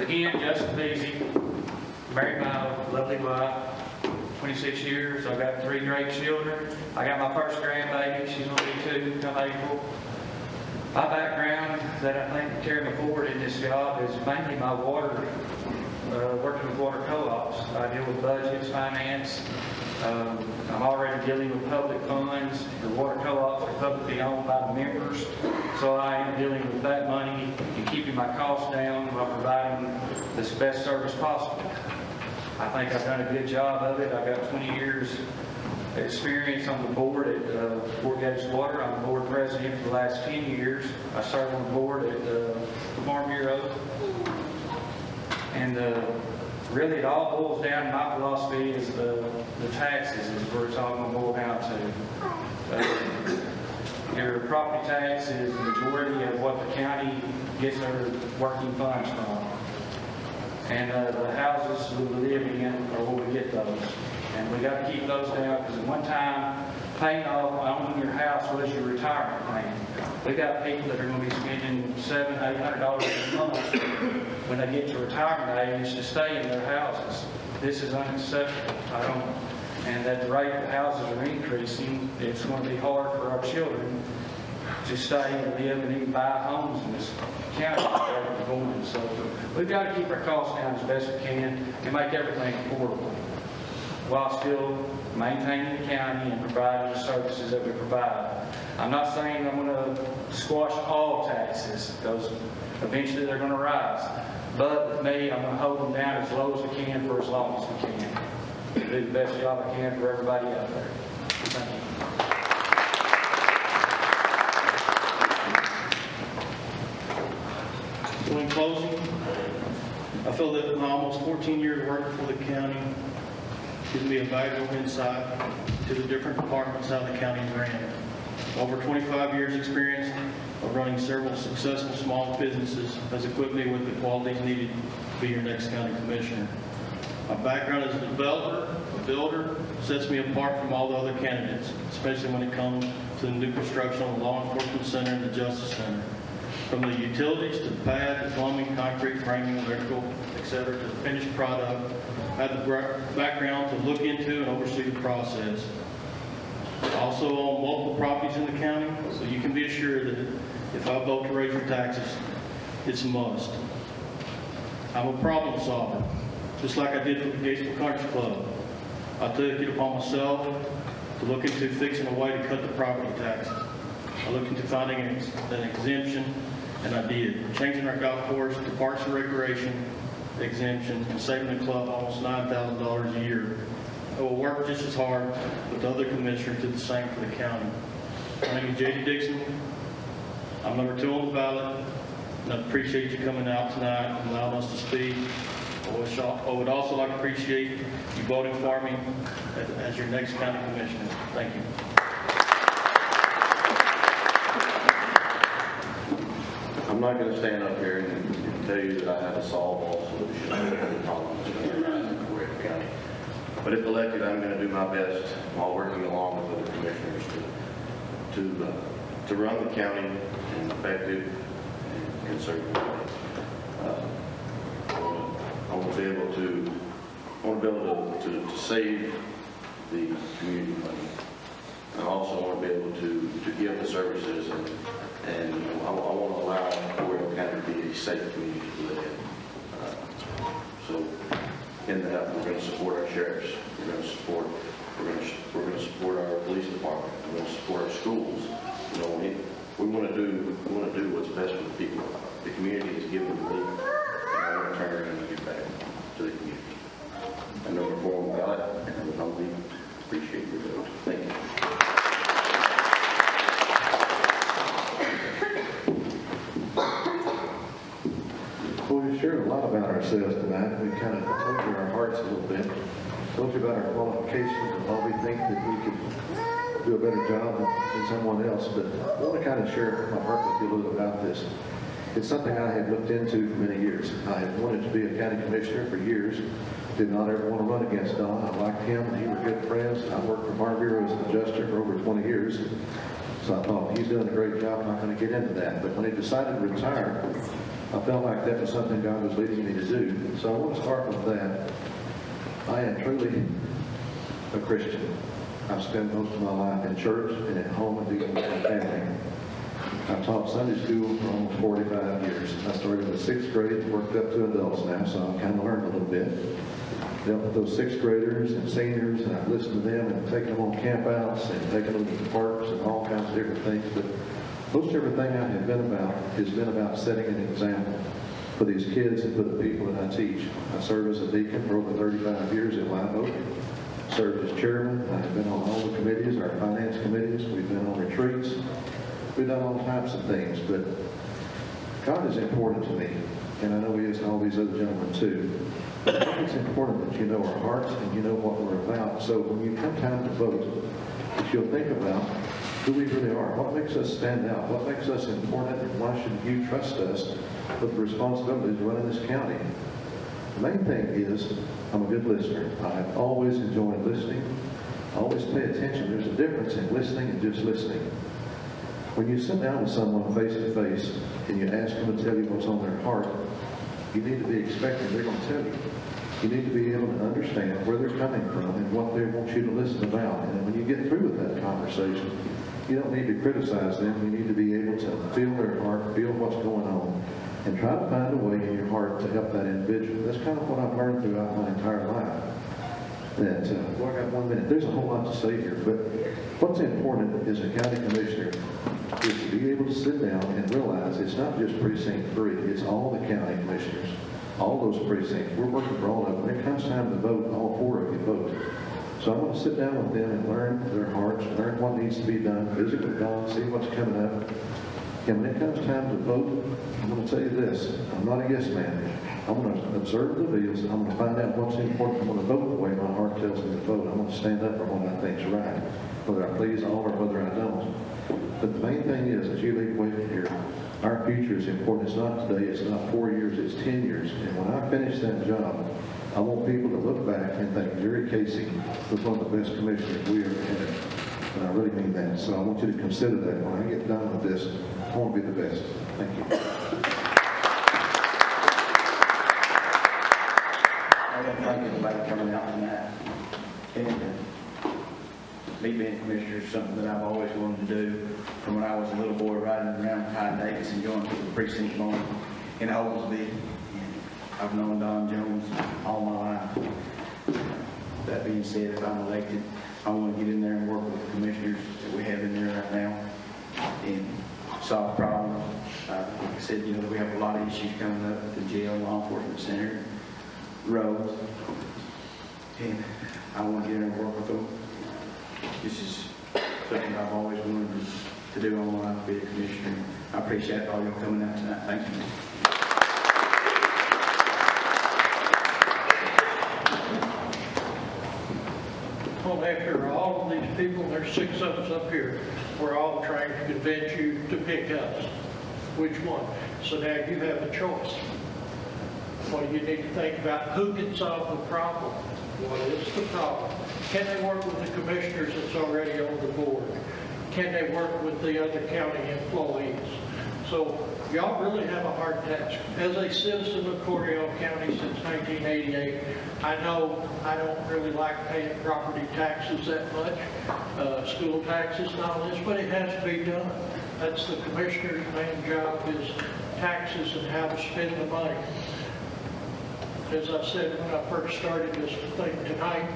Again, Justin Beasy, married my lovely wife, 26 years. I've got 3 great children. I got my first grandbaby. She's going to be 2 come April. My background that I think will carry me forward in this job is mainly my water, working with water co-ops. I deal with budgets, finance. I'm already dealing with public funds. The water co-ops are publicly owned by the members, so I am dealing with that money and keeping my costs down while providing the best service possible. I think I've done a good job of it. I've got 20 years experience on the board at Fort Gates Water. I'm the board president for the last 10 years. I serve on the board at the Farm Bureau. And really it all boils down to my philosophy is the taxes is where it's all going to boil down to. Your property tax is the majority of what the county gets their working funds from. And the houses we live in are where we get those. And we got to keep those down because at one time, paying off owning your house was your retirement plan. We got people that are going to be spending $700, $800 a month when they get to retirement age to stay in their houses. This is unacceptable. And at the rate the houses are increasing, it's going to be hard for our children to stay and live and even buy homes in this county that we're going. So we've got to keep our costs down as best we can and make everything affordable, while still maintaining the county and providing the services that we provide. I'm not saying I'm going to squash all taxes, because eventually they're going to rise. But with me, I'm going to hold them down as low as we can for as long as we can. Do the best job I can for everybody out there. Thank you. So in closing, I feel that my almost 14 years working for the county gives me a valuable insight to the different departments how the county is ran. Over 25 years experience of running several successful small businesses has equipped me with the qualities needed to be your next county commissioner. My background as a developer, a builder, sets me apart from all the other candidates, especially when it comes to the new construction of the Law Enforcement Center and the Justice Center. From the utilities to the pad, the plumbing, concrete, framing, electrical, etc., to the finished product, I have the background to look into and oversee the process. Also own multiple properties in the county, so you can be assured that if I vote to raise your taxes, it's a must. I'm a problem solver, just like I did for the Gatesville Country Club. I took it upon myself to look into fixing a way to cut the property taxes. I looked into finding an exemption, and I did. Changing our golf course to Parks and Recreation exemption and saving the club almost $9,000 a year. I will work just as hard with the other commissioners to do the same for the county. My name is J.D. Dixon. I'm number 2 on the ballot, and I appreciate you coming out tonight and allowing us to speak. I would also like to appreciate you voting for me as your next county commissioner. Thank you. I'm not going to stand up here and tell you that I have a solve all solution to the problems that arise in Coryell County. But if elected, I'm going to do my best while working along with other commissioners to run the county in an effective and conservative way. I want to be able to save the community money. I also want to be able to give the services and I want to allow Coryell County to be a safe community to live in. So in that, we're going to support our sheriffs. We're going to support our police department. We're going to support our schools. You know, we want to do what's best for the people. The community has given to me, and I want to turn around and give back to the community. And number 4 on the ballot, and I would humbly appreciate your vote. Thank you. Well, we shared a lot about ourselves tonight. We kind of told you our hearts a little bit, told you about our qualifications and why we think that we could do a better job than someone else. But I want to kind of share my heart with you a little about this. It's something I have looked into for many years. I have wanted to be a county commissioner for years. Did not ever want to run against Don. I liked him and he were good friends. I worked for Farm Bureau as an adjuster for over 20 years. So I thought, he's doing a great job, I'm not going to get into that. But when he decided to retire, I felt like that was something God was leading me to do. So I want to start with that. I am truly a Christian. I've spent most of my life in church and at home and dealing with my family. I've taught Sunday school for almost 45 years. I started in the 6th grade, worked up to adults now, so I've kind of learned a little bit. Dealt with those 6th graders and seniors, and I've listened to them and taken them on campouts and taken them to the parks and all kinds of different things. But most everything I have been about has been about setting an example for these kids and for the people that I teach. I served as a deacon for over 35 years at Live Oak. Served as chairman. I've been on all the committees, our finance committees. We've been on retreats. We've done all types of things, but God is important to me, and I know He is to all these other gentlemen too. But I think it's important that you know our hearts and you know what we're about. So when you come time to vote, that you'll think about who we really are. What makes us stand out? What makes us important? And why should you trust us with the responsibilities of running this county? The main thing is I'm a good listener. I've always enjoyed listening. I always pay attention. There's a difference in listening and just listening. When you sit down with someone face to face and you ask them to tell you what's on their heart, you need to be expecting they're going to tell you. You need to be able to understand where they're coming from and what they want you to listen about. And when you get through with that conversation, you don't need to criticize them. You need to be able to feel their heart, feel what's going on, and try to find a way in your heart to help that individual. That's kind of what I've learned throughout my entire life. That, well, I got 1 minute. There's a whole lot to say here, but what's important as a county commissioner is to be able to sit down and realize it's not just precinct 3, it's all the county commissioners, all those precincts. We're working for all of them. When it comes time to vote, all 4 of you vote. So I want to sit down with them and learn their hearts, learn what needs to be done, visit with God, see what's coming up. And when it comes time to vote, I'm going to tell you this, I'm not a yes man. I'm going to observe the deals. I'm going to find out what's important. I'm going to vote the way my heart tells me to vote. I'm going to stand up for what I think is right, whether I please all or whether I don't. But the main thing is, as you leave away from here, our future is important. It's not today, it's not 4 years, it's 10 years. And when I finish that job, I want people to look back and think, Jerry Casey was one of the best commissioners we ever had. And I really mean that. So I want you to consider that when I get done with this, I want to be the best. Thank you. I want to thank everybody for coming out tonight. And me being commissioner is something that I've always wanted to do from when I was a little boy riding around Ty Davis and going to the precinct barn in Oglesby. I've known Don Jones all my life. That being said, if I'm elected, I want to get in there and work with the commissioners that we have in there right now and solve problems. Like I said, you know, we have a lot of issues coming up at the jail, law enforcement center, roads, and I want to get in there and work with them. This is something I've always wanted to do all my life, be a commissioner. I appreciate all y'all coming out tonight. Thank you. Well, after all of these people, there's 6 of us up here, we're all trying to convince you to pick us. Which one? So now you have a choice. Well, you need to think about who can solve the problem. What is the problem? Can they work with the commissioners that's already on the board? Can they work with the other county employees? So y'all really have a hard task. As a citizen of Coryell County since 1988, I know I don't really like paying property taxes that much, school taxes and all this, but it has to be done. That's the commissioner's main job, is taxes and how to spend the money. As I said when I first started this thing tonight,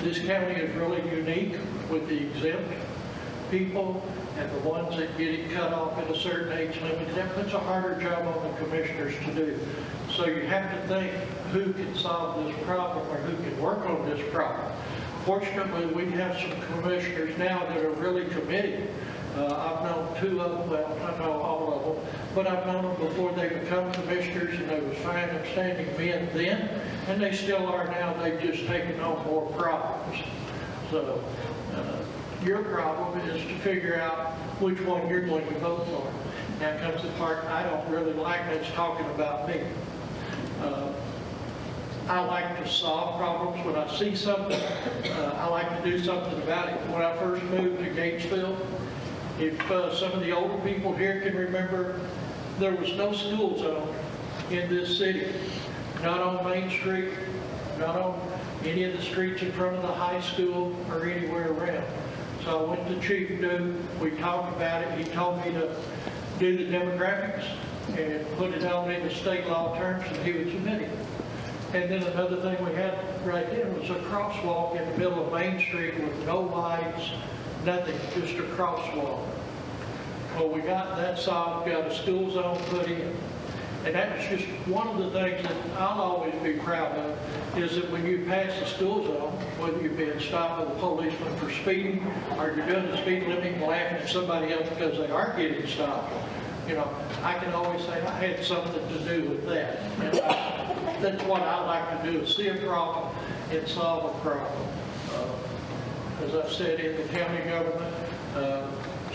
this county is really unique with the exempt people and the ones that get it cut off at a certain age limit. That puts a harder job on the commissioners to do. So you have to think who can solve this problem or who can work on this problem. Fortunately, we have some commissioners now that are really committed. I've known 2 of them, well, I know all of them, but I've known them before they become commissioners, and they was fine, upstanding men then, and they still are now. They've just taken on more problems. So your problem is to figure out which one you're going to vote for. Now comes the part I don't really like, that's talking about me. I like to solve problems. When I see something, I like to do something about it. When I first moved to Gatesville, if some of the older people here can remember, there was no school zone in this city, not on Main Street, not on any of the streets in front of the high school or anywhere around. So I went to Chief Duke, we talked about it, he told me to do the demographics and put it on in the state law terms, and he would submit it. And then another thing we had right there was a crosswalk in the middle of Main Street with no lights, nothing, just a crosswalk. Well, we got that solved, got a school zone put in. And that was just one of the things that I'll always be proud of, is that when you pass the school zone, whether you're being stopped by the policeman for speeding, or you're doing the speed limit and laughing at somebody else because they are getting stopped, you know, I can always say I had something to do with that. And that's what I like to do, is see a problem and solve a problem. As I said, in the county government,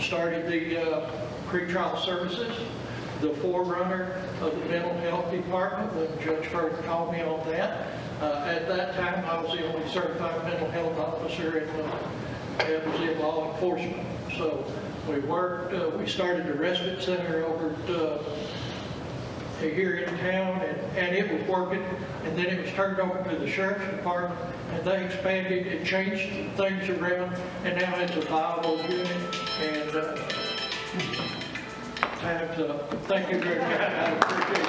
started the pretrial services, the forerunner of the mental health department, when Judge Firth called me on that. At that time, I was the only certified mental health officer that was in law enforcement. So we worked, we started the respite center over here in town, and it was working, and then it was turned over to the sheriff's department, and they expanded and changed things around, and now it's a viable unit, and thank you very much. I appreciate it.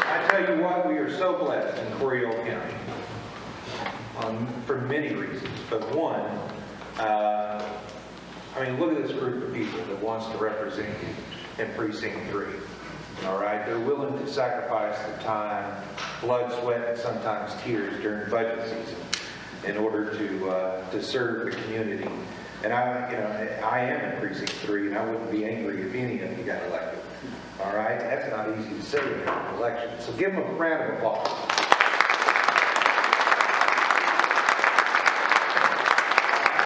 I tell you what, we are so blessed in Coryell County for many reasons. But one, I mean, look at this group of people that wants to represent you in Precinct 3. All right, they're willing to sacrifice their time, blood, sweat, and sometimes tears during budget season in order to serve the community. And I am in Precinct 3, and I wouldn't be angry if any of you got elected. All right, that's not easy to say in an election. So give them a round of applause.